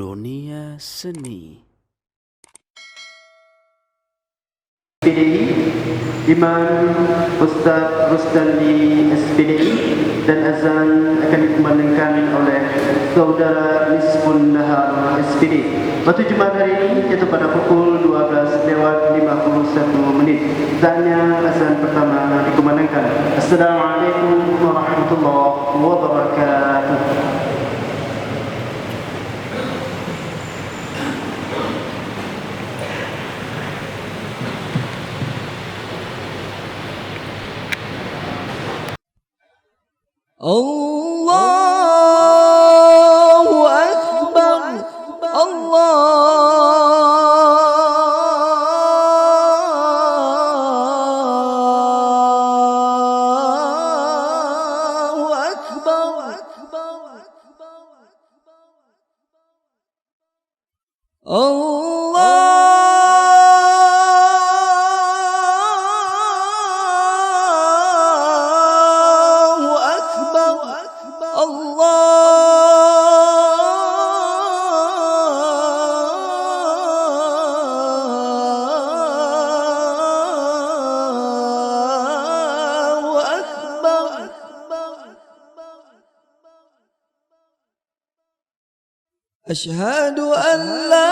Dunia Seni. SPDI, Imam Ustaz Rustandi SPDI, dan azan akan dikumandangkan oleh Saudara Nisfun Nahar SPDI. Waktu Jumat hari ini jatuh pada pukul 12:51. Saatnya azan pertama dikumandangkan. Assalamualaikum warahmatullahi wabarakatuh. Allahu Akbar, Allahu Akbar, أشهد أن لا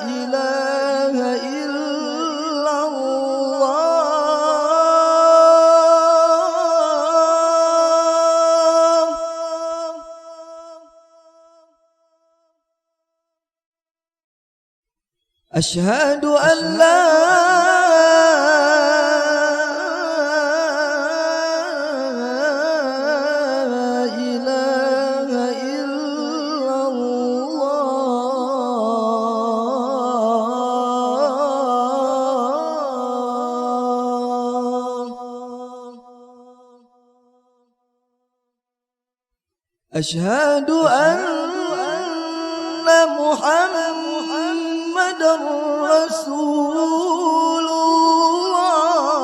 إله إلا الله. أشهد أن لا أشهد أن محمدًا رسول الله.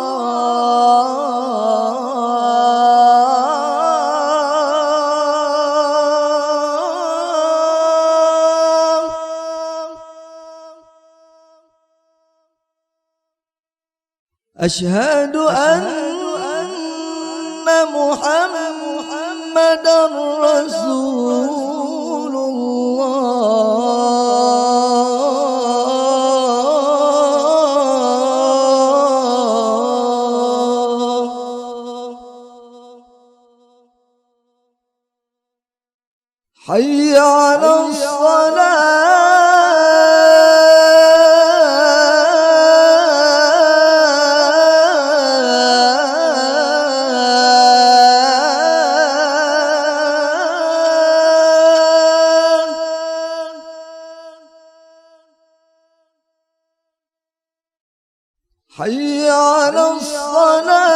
أشهد أن محمدًا رسول الله. حي على الصلاة. حي على الصلاة.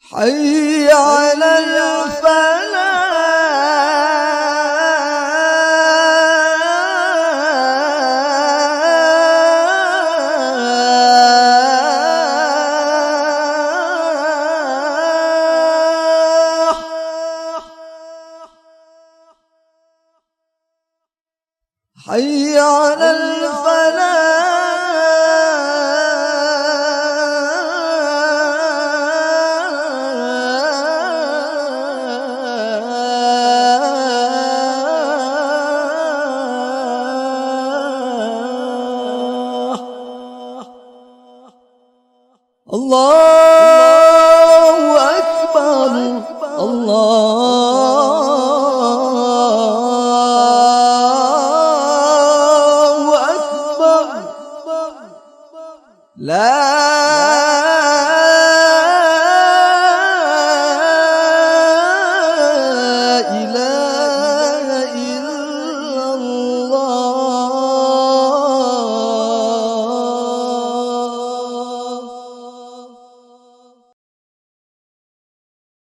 حي على الفلاح. حي على الفلاح. الله أكبر، الله أكبر. لا